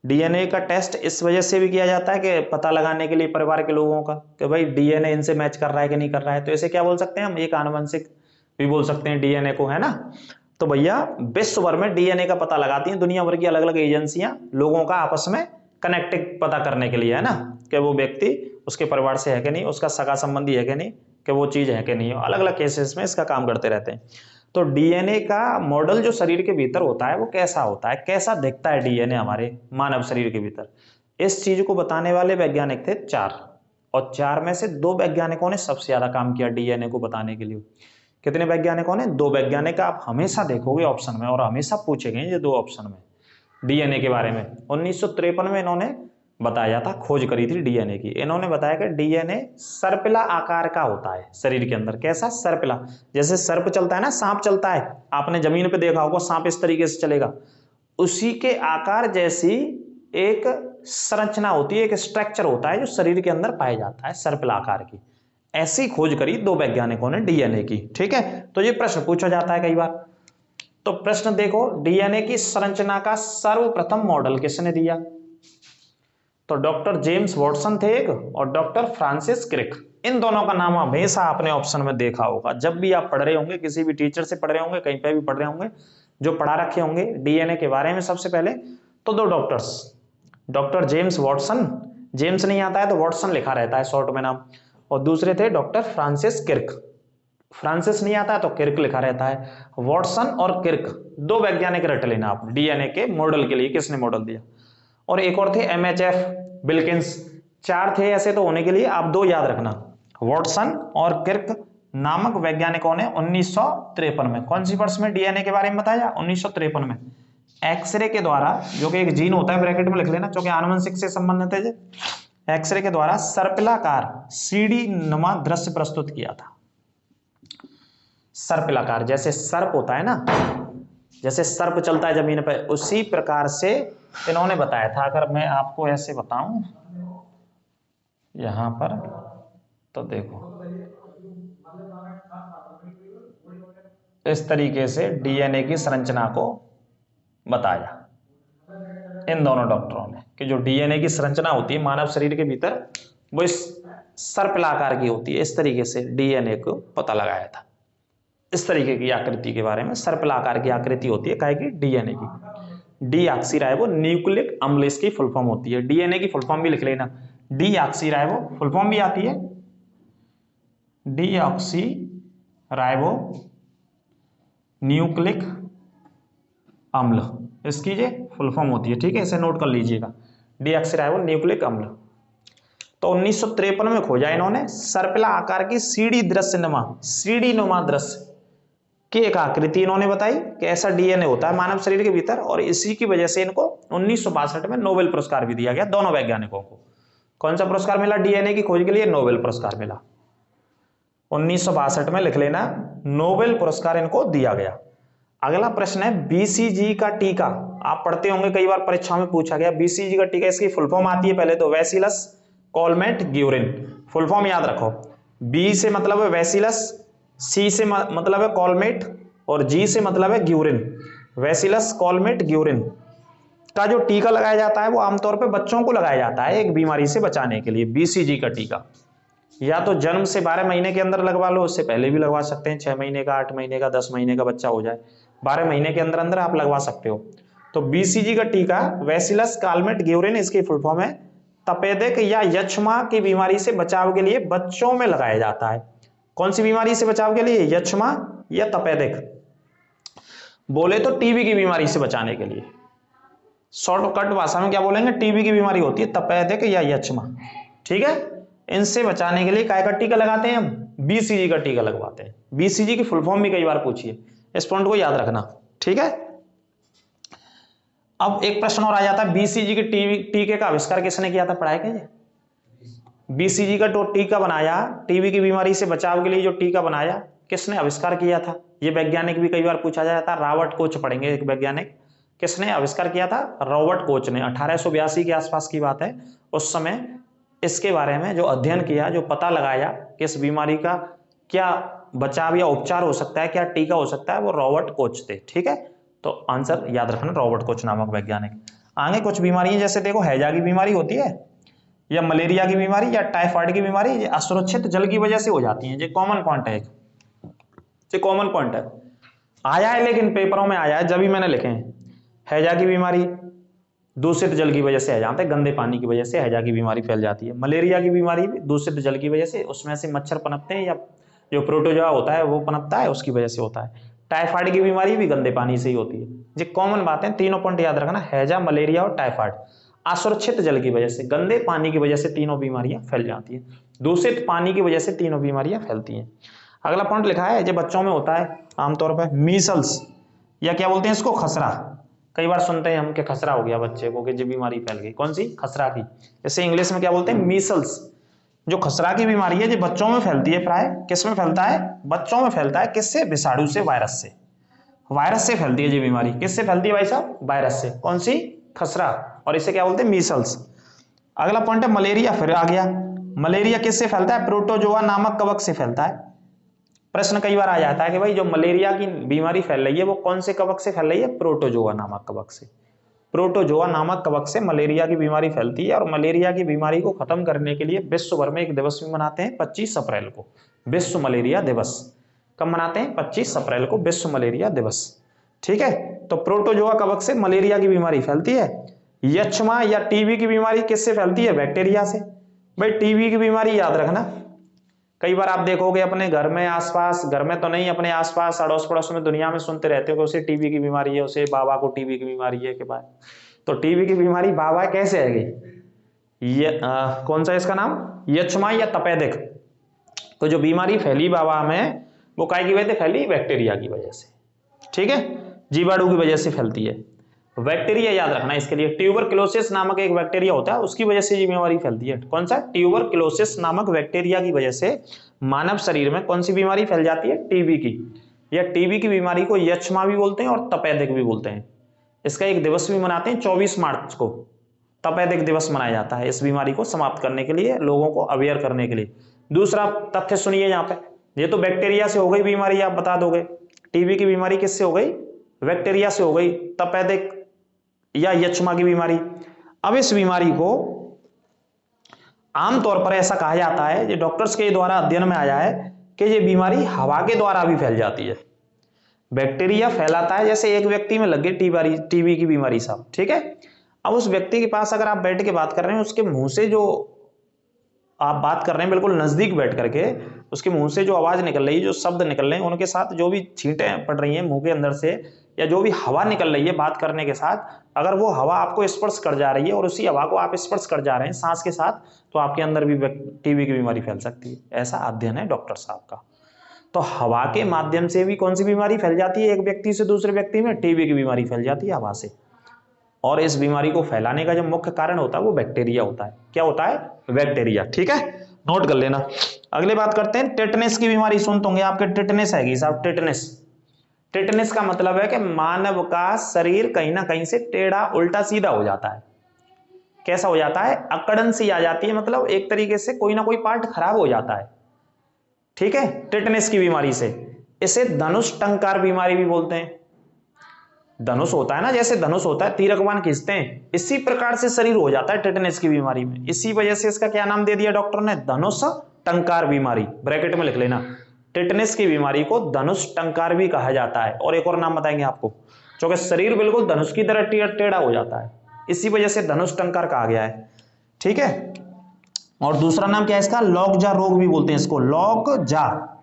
डीएनए का टेस्ट इस वजह से भी किया जाता है कि पता लगाने के लिए परिवार के लोगों का कि भाई डीएनए इनसे मैच कर रहा है कि नहीं कर रहा है। तो इसे क्या बोल सकते हैं हम? एक आनुवंशिक भी बोल सकते हैं डीएनए को, है ना। तो भैया विश्व भर में डीएनए का पता लगाती हैं दुनिया भर की अलग अलग एजेंसियां, लोगों का आपस में कनेक्टिंग पता करने के लिए, है ना, कि वो व्यक्ति उसके परिवार से है कि नहीं, उसका सगा संबंधी है कि नहीं, कि वो चीज है कि नहीं। अलग अलग केसेस में इसका काम करते रहते हैं। तो डीएनए का मॉडल जो शरीर के भीतर होता है वो कैसा होता है, कैसा दिखता है डीएनए हमारे मानव शरीर के भीतर, इस चीज को बताने वाले वैज्ञानिक थे 4। और 4 में से 2 वैज्ञानिकों ने सबसे ज्यादा काम किया डीएनए को बताने के लिए। कितने वैज्ञानिकों ने? 2 वैज्ञानिक। आप हमेशा देखोगे ऑप्शन में और हमेशा पूछे गए ये 2 ऑप्शन में डीएनए के बारे में। 1953 में इन्होंने बताया था, खोज करी थी डीएनए की। इन्होंने बताया कि डीएनए सर्पिला आकार का होता है शरीर के अंदर। कैसा? सर्पिला। जैसे सर्प चलता है ना, सांप चलता है, आपने जमीन पे देखा होगा सांप इस तरीके से चलेगा, उसी के आकार जैसी एक संरचना होती है, एक स्ट्रक्चर होता है जो शरीर के अंदर पाया जाता है सर्पिला आकार की। ऐसी खोज करी 2 वैज्ञानिकों ने डीएनए की। ठीक है, तो ये प्रश्न पूछा जाता है कई बार। तो प्रश्न देखो, डीएनए की संरचना का सर्वप्रथम मॉडल किसने दिया? तो डॉक्टर जेम्स वॉटसन थे एक, और डॉक्टर फ्रांसिस क्रिक। इन दोनों का नाम हमेशा आपने ऑप्शन में देखा होगा। जब भी आप पढ़ रहे होंगे, किसी भी टीचर से पढ़ रहे होंगे, कहीं पे भी पढ़ रहे होंगे, जो पढ़ा रखे होंगे डीएनए के बारे में सबसे पहले, तो 2 doctors, doctor James Watson, James नहीं आता है तो वॉटसन लिखा रहता है शॉर्ट में नाम, और दूसरे थे डॉक्टर फ्रांसिस क्रिक। फ्रांसिस नहीं आता है तो किर्क लिखा रहता है। वॉटसन और किर्क 2 वैज्ञानिक रट लेना आप डीएनए के मॉडल के लिए, किसने मॉडल दिया। और एक और थे एमएचएफ विल्किंस। 4 थे ऐसे तो होने के लिए, आप 2 याद रखना। वॉटसन और किर्क नामक वैज्ञानिकों ने 1953 में, कौन सी वर्ष में डीएनए के बारे में बताया? 1953 में एक्सरे के द्वारा, जो कि एक जीन होता है, ब्रैकेट में लिख लेना, जो कि आनुवंशिक से संबंधित है, एक्सरे के द्वारा सर्पिलाकार सीडी नुमा दृश्य प्रस्तुत किया था। सर्पिलाकार, जैसे सर्प होता है ना, जैसे सर्प चलता है जमीन पर, उसी प्रकार से इन्होंने बताया था। अगर मैं आपको ऐसे बताऊं यहां पर, तो देखो इस तरीके से डीएनए की संरचना को बताया। इन दोनों डॉक्टरों ने कि जो डीएनए की संरचना होती है मानव शरीर के भीतर वो इस सर्पिलाकार की होती है, इस तरीके से डीएनए को पता लगाया था। इस तरीके की आकृति के बारे में, सर्पिलाकार की आकृति होती है काहे की, डीएनए की। डीऑक्सीराइबो न्यूक्लिक अम्ल इसकी फुल फॉर्म होती है। डीएनए की फुल फॉर्म भी लिख लेना, डीऑक्सीराइबो फुल फॉर्म भी आती है, डीऑक्सीराइबो न्यूक्लिक अम्ल, इसकी ये फुल फॉर्म होती है। ठीक है, इसे नोट कर लीजिएगा, डीऑक्सीराइबो न्यूक्लिक अम्ल। तो 1953 में खोजा इन्होंने सर्पिला आकार की सीढ़ी नुमा दृश्य की एक आकृति इन्होंने बताई कि ऐसा डीएनए होता है मानव शरीर के भीतर, और इसी की वजह से इनको 1962 में नोबेल पुरस्कार भी दिया गया दोनों वैज्ञानिकों को। कौन सा पुरस्कार मिला डीएनए की खोज के लिए? नोबेल पुरस्कार मिला 1962 में, लिख लेना, नोबेल पुरस्कार इनको दिया गया। अगला प्रश्न है बीसीजी का टीका। आप पढ़ते होंगे, कई बार परीक्षा में पूछा गया बीसीजी का टीका, इसकी फुल फॉर्म आती है पहले तो बैसिलस कॉलमेट ग्यूरिन। फुल फॉर्म याद रखो, बी से मतलब है बैसिलस, सी से मतलब है कॉलमेट और जी से मतलब है ग्यूरिन। बैसिलस कॉलमेट ग्यूरिन का जो टीका लगाया जाता है वो आमतौर पे बच्चों को लगाया जाता है एक बीमारी से बचाने के लिए। बीसीजी का टीका या तो जन्म से 12 महीने के अंदर लगवा लो, उससे पहले भी लगवा सकते हैं, 6 महीने का, 8 महीने का, 10 महीने का बच्चा हो जाए, 12 महीने के अंदर अंदर आप लगवा सकते हो। तो बीसीजी का टीका बैसिलस कॉलमेट ग्यूरिन, इसकी फुल फॉर्म है, तपेदिक या यक्ष्मा की बीमारी से बचाव के लिए बच्चों में लगाया जाता है। कौन सी बीमारी से बचाव के लिए? यक्ष्मा या तपेदिक। बोले तो टीबी की बीमारी से बचाने के लिए, शॉर्टकट भाषा में क्या बोलेंगे, टीबी की बीमारी होती है तपेदिक या यक्ष्मा। ठीक है, इनसे बचाने के लिए काय का टीका लगाते हैं हम? बीसीजी का टीका लगवाते हैं। बीसीजी की फुल फॉर्म भी कई बार पूछी है, इस पॉइंट को याद रखना। ठीक है, अब एक प्रश्न और आ जाता है, बीसीजी के टीके का आविष्कार किसने किया था? पढ़ाया क्या? बीसीजी का तो टीका बनाया, टीबी की बीमारी से बचाव के लिए जो टीका बनाया, किसने आविष्कार किया था? ये वैज्ञानिक भी कई बार पूछा जाता है। रॉबर्ट कोच पढ़ेंगे, एक वैज्ञानिक, किसने आविष्कार किया था? रॉबर्ट कोच ने। 1882 के आसपास की बात है। उस समय इसके बारे में जो अध्ययन किया, जो पता लगाया कि इस बीमारी का क्या बचाव या उपचार हो सकता है, क्या टीका हो सकता है, वो रॉबर्ट कोच थे। ठीक है, तो आंसर याद रखना, रॉबर्ट कोच नामक वैज्ञानिक। आगे कुछ बीमारियां जैसे देखो, हैजा की बीमारी होती है, या मलेरिया की बीमारी, या टाइफाइड की बीमारी, ये असुरक्षित जल की वजह से हो जाती है। ये कॉमन पॉइंट है, ये कॉमन पॉइंट है, आया है लेकिन पेपरों में आया है, जब भी मैंने लिखे हैं। हैजा की बीमारी दूषित जल की वजह से है, जानते हैं, गंदे पानी की वजह से हैजा की बीमारी फैल जाती है। मलेरिया की बीमारी भी दूषित जल की वजह से, उसमें से मच्छर पनपते हैं या जो प्रोटोजोआ होता है वो पनपता है, उसकी वजह से होता है। टाइफाइड की बीमारी भी गंदे पानी से ही होती है। ये कॉमन बातें, तीनों पॉइंट याद रखना, हैजा, मलेरिया और टाइफाइड। असुरक्षित जल की वजह से, गंदे पानी की वजह से तीनों बीमारियां फैल जाती हैं। दूषित पानी की वजह से तीनों बीमारियां फैलती हैं। अगला पॉइंट लिखा है, जो बच्चों में होता है आमतौर पर, मीसल्स, या क्या बोलते हैं इसको, खसरा। कई बार सुनते हैं हम कि खसरा हो गया बच्चे को, कि जो बीमारी फैल गई, कौन सी? खसरा की। इसे इंग्लिश में क्या बोलते हैं? मीसल्स। जो खसरा की बीमारी है, जो बच्चों में फैलती है, प्राय किस में फैलता है? बच्चों में फैलता है। किससे? विषाणु से, वायरस से। वायरस से फैलती है ये बीमारी। किससे फैलती है भाई साहब? वायरस से। कौन सी? खसरा। और इसे क्या बोलते हैं? मीसल्स। अगला पॉइंट है मलेरिया, फिर आ गया। मलेरिया किससे फैलता है? प्रोटोजोआ नामक कवक से फैलता है। प्रश्न कई बार आ जाता है कि भाई जो मलेरिया की बीमारी फैल रही है वो कौन से कवक से फैल रही है? प्रोटोजोआ नामक कवक से। प्रोटोजोआ नामक कवक से मलेरिया की बीमारी फैलती है। और मलेरिया की बीमारी को खत्म करने के लिए विश्व भर में एक दिवस भी मनाते हैं, 25 अप्रैल को, विश्व मलेरिया दिवस। कब मनाते हैं? 25 अप्रैल को विश्व मलेरिया दिवस। ठीक है, तो प्रोटोजोआ कवक से मलेरिया की बीमारी फैलती है। यक्ष्मा या टीबी की बीमारी किससे फैलती है? बैक्टीरिया से। भाई टीबी की बीमारी याद रखना, कई बार आप देखोगे अपने घर में, आसपास, घर में तो नहीं, अपने आसपास अड़ोस पड़ोस में, दुनिया में सुनते रहते हो कि उसे टीबी की बीमारी है, उसे बाबा को टीबी की बीमारी है के बाद। तो टीबी की बीमारी बाबा कैसे आएगी? ये कौन सा इसका नाम? यक्ष्मा या तपेदिक। तो जो बीमारी फैली बाबा में, वो काय की वजह से फैली? बैक्टीरिया की वजह से। ठीक है, जीवाणु की वजह से फैलती है। बैक्टीरिया याद रखना इसके लिए, ट्यूबरक्लोसिस नामक एक बैक्टीरिया होता है, उसकी वजह से ये बीमारी फैलती है। कौन सा? ट्यूबरक्लोसिस नामक बैक्टीरिया की वजह से मानव शरीर में कौन सी बीमारी फैल जाती है? टीबी की। या टीबी की बीमारी को यक्ष्मा भी बोलते हैं और तपेदिक भी बोलते हैं। इसका एक दिवस भी मनाते हैं, 24 मार्च को तपेदिक दिवस मनाया जाता है, इस बीमारी को समाप्त करने के लिए, लोगों को अवेयर करने के लिए। दूसरा तथ्य सुनिए यहाँ पे, ये तो बैक्टीरिया से हो गई बीमारी, आप बता दोगे। टीबी की बीमारी किससे हो गई? बैक्टीरिया से हो गई। तपेदिक या यक्ष्मा की बीमारी। अब इस बीमारी को आमतौर पर ऐसा कहा जाता है, ये डॉक्टर्स के द्वारा अध्ययन में आया है कि ये बीमारी हवा के द्वारा भी फैल जाती है। बैक्टीरिया फैलाता है, जैसे एक व्यक्ति में लग गई टीबी की बीमारी साहब, ठीक है। अब उस व्यक्ति के पास अगर आप बैठ के बात कर रहे हैं, उसके मुंह से जो आप बात कर रहे हैं बिल्कुल नजदीक बैठ करके, उसके मुंह से जो आवाज निकल रही है, जो शब्द निकल रहे हैं, उनके साथ जो भी छींटें पड़ रही हैं मुंह के अंदर से, या जो भी हवा निकल रही है बात करने के साथ, अगर वो हवा आपको स्पर्श कर जा रही है और उसी हवा को आप स्पर्श कर जा रहे हैं सांस के साथ, तो आपके अंदर भी टीबी की बीमारी फैल सकती है। ऐसा अध्ययन है डॉक्टर साहब का। तो हवा के माध्यम से भी कौन सी बीमारी फैल जाती है, एक व्यक्ति से दूसरे व्यक्ति में टीबी की बीमारी फैल जाती है हवा से। और इस बीमारी को फैलाने का जो मुख्य कारण होता है वो बैक्टीरिया होता है। क्या होता है? बैक्टीरिया, ठीक है, नोट कर लेना। अगली बात करते हैं, टेटनेस की बीमारी सुनते होंगे आपके, टेटनेस हैगी साहब, टेटनेस। टेटनेस का मतलब है कि मानव का शरीर कहीं ना कहीं से टेढ़ा उल्टा सीधा हो जाता है। कैसा हो जाता है? अकड़न सी आ जाती है, मतलब एक तरीके से कोई ना कोई पार्ट खराब हो जाता है, ठीक है, टेटनेस की बीमारी से। इसे धनुष टंकार बीमारी भी बोलते हैं। धनुष होता है ना, जैसे धनुष होता है, तीर कमान खींचते हैं, इसी प्रकार से शरीर हो जाता है टेटनेस की बीमारी में। इसी वजह से इसका क्या नाम दे दिया डॉक्टर ने? धनुष टंकार बीमारी। ब्रैकेट में लिख लेना, टेटनेस की बीमारी को धनुष टंकार भी कहा जाता है। और एक और नाम बताएंगे आपको, क्योंकि शरीर बिल्कुल धनुष की तरह टेढ़ा हो जाता है, इसी वजह से धनुष टंकार कहा गया है, ठीक है। और दूसरा नाम क्या है इसका? लॉकजा रोग भी बोलते हैं इसको, लॉकजा।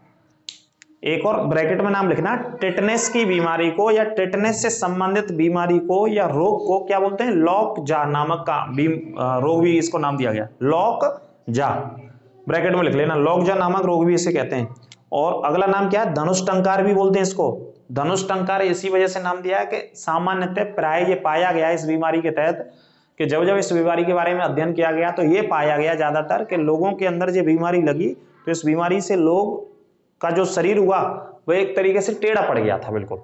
एक और ब्रैकेट में नाम लिखना, टेटनेस की बीमारी को या टेटनेस से संबंधित बीमारी को या रोग को क्या बोलते हैं? लॉकजा नामक का रोग भी इसको नाम दिया गया, लॉकजा। ब्रैकेट में लिख लेना, लॉकजा नामक रोग भी इसे कहते हैं। और अगला नाम क्या है? धनुष टंकार भी बोलते हैं इसको। धनुष टंकार इसी वजह से नाम दिया है कि सामान्यतः प्राय ये पाया गया इस बीमारी के तहत कि जब जब इस बीमारी के बारे में अध्ययन किया गया तो ये पाया गया ज्यादातर कि लोगों के अंदर जो बीमारी लगी तो इस बीमारी से लोग का जो शरीर हुआ वह एक तरीके से टेढ़ा पड़ गया था, बिल्कुल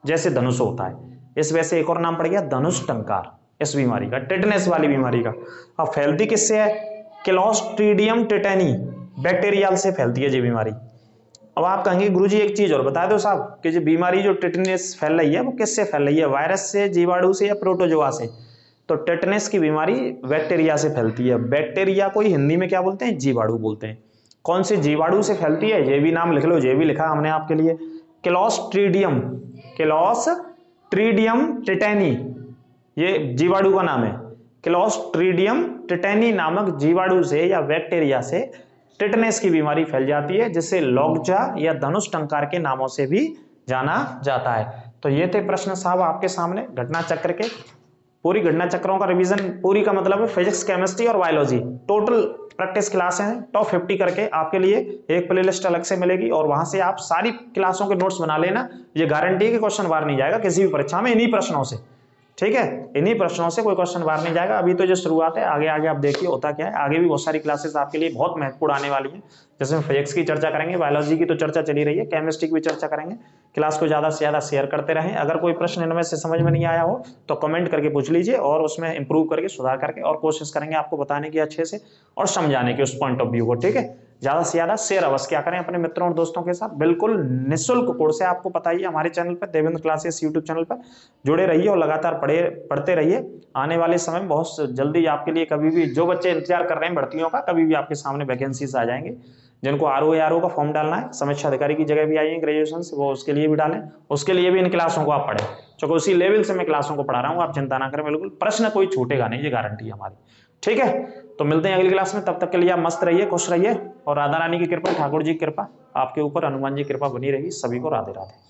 जैसे धनुष होता है। इस वजह से एक और नाम पड़ गया धनुष टंकार इस बीमारी का, टेटनेस वाली बीमारी का। अब फैलती किससे है? क्लोस्ट्रीडियम टेटेनी बैक्टीरियल से फैलती है ये बीमारी। अब आप कहेंगे गुरुजी एक चीज और बता दो साहब कि जो बीमारी जो टेटनेस फैल रही है वो किससे फैल रही है? वायरस से, जीवाणु से या प्रोटोजोआ से? तो टेटनेस की बीमारी बैक्टीरिया से फैलती है। बैक्टीरिया को हिंदी में क्या बोलते हैं? जीवाणु बोलते हैं। कौन से जीवाणु से फैलती है? ये भी नाम लिख लो, ये भी लिखा हमने आपके लिए, क्लोस्ट्रीडियम, क्लोस्ट्रीडियम टेटेनी, ये जीवाणु का नाम है। क्लोस्ट्रीडियम टेटेनी नामक जीवाणु से या बैक्टीरिया से टेटनेस की बीमारी फैल जाती है, जिसे लॉकजा या धनुष टंकार के नामों से भी जाना जाता है। तो ये थे प्रश्न साहब आपके सामने घटना चक्र के। पूरी घटना चक्रों का रिवीजन, पूरी का मतलब है फिजिक्स, केमिस्ट्री और बायोलॉजी, टोटल प्रैक्टिस क्लासें हैं। टॉप 50 करके आपके लिए एक प्लेलिस्ट अलग से मिलेगी और वहां से आप सारी क्लासों के नोट्स बना लेना। ये गारंटी है कि क्वेश्चन बाहर नहीं जाएगा किसी भी परीक्षा में इन्हीं प्रश्नों से, ठीक है, इन्हीं प्रश्नों से कोई क्वेश्चन बाहर नहीं जाएगा। अभी तो जो शुरुआत है, आगे आगे आप देखिए होता क्या है। आगे भी बहुत सारी क्लासेस आपके लिए बहुत महत्वपूर्ण आने वाली हैं, जैसे फिजिक्स की चर्चा करेंगे, बायोलॉजी की तो चर्चा चली रही है, केमिस्ट्री की भी चर्चा करेंगे। क्लास को ज़्यादा से ज़्यादा शेयर करते रहें। अगर कोई प्रश्न इनमें से समझ में नहीं आया हो तो कमेंट करके पूछ लीजिए और उसमें इंप्रूव करके, सुधार करके और कोशिश करेंगे आपको बताने की अच्छे से और समझाने की उस पॉइंट ऑफ व्यू को, ठीक है। ज़्यादा से ज़्यादा शेयर अवश्य क्या करें अपने मित्रों और दोस्तों के साथ। बिल्कुल निःशुल्क कोर्स है, आपको पता ही है। हमारे चैनल पर देवेंद्र क्लासेस यूट्यूब चैनल पर जुड़े रहिए और लगातार पढ़ते रहिए। आने वाले समय में बहुत जल्दी आपके लिए, कभी भी जो बच्चे इंतजार कर रहे हैं भर्तियों का, कभी भी आपके सामने वैकेंसीज आ जाएंगे। जिनको आरओ का फॉर्म डालना है, समीक्षा अधिकारी की जगह भी आई है ग्रेजुएशन से, वो उसके लिए भी डालें, उसके लिए भी इन क्लासों को आप पढ़ें, क्योंकि उसी लेवल से मैं क्लासों को पढ़ा रहा हूँ। आप चिंता ना करें, बिल्कुल प्रश्न कोई छूटेगा नहीं, ये गारंटी है हमारी, ठीक है। तो मिलते हैं अगली क्लास में, तब तक के लिए आप मस्त रहिए, खुश रहिए और राधा रानी की कृपा, ठाकुर जी की कृपा आपके ऊपर, हनुमान जी की कृपा बनी रही। सभी को राधे राधे।